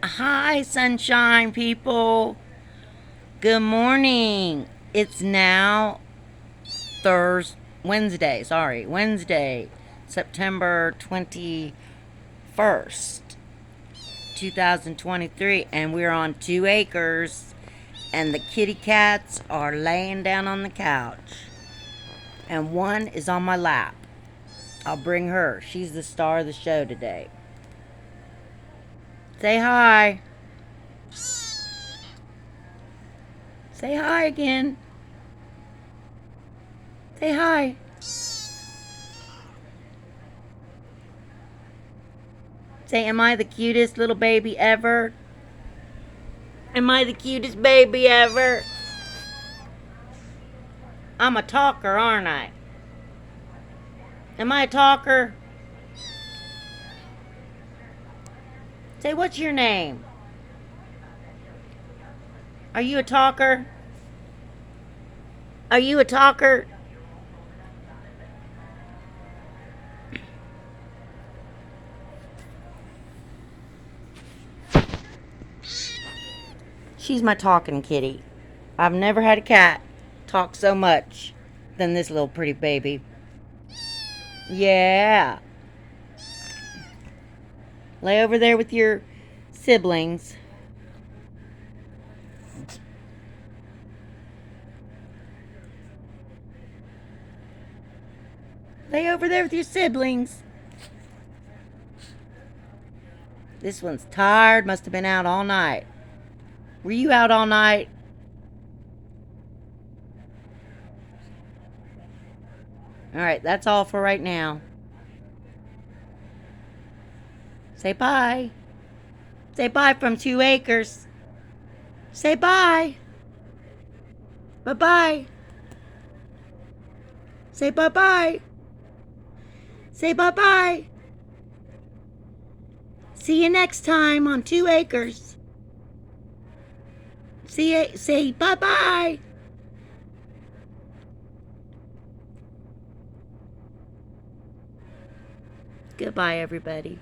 Hi, sunshine people. Good morning. It's now Wednesday, September 21st, 2023, and we're on 2 acres, and the kitty cats are laying down on the couch, and one is on my lap. I'll bring her. She's the star of the show today. Say hi. Say hi again. Say hi. Say, am I the cutest little baby ever? Am I the cutest baby ever? I'm a talker, aren't I? Am I a talker? Say, what's your name? Are you a talker? Are you a talker? She's my talking kitty. I've never had a cat talk so much than this little pretty baby. Yeah. Lay over there with your siblings. Lay over there with your siblings. This one's tired. Must have been out all night. Were you out all night? Alright, that's all for right now. Say bye. Say bye from 2 acres. Say bye. Bye-bye. Say bye-bye. Say bye-bye. See you next time on 2 acres. Say bye-bye. Goodbye, everybody.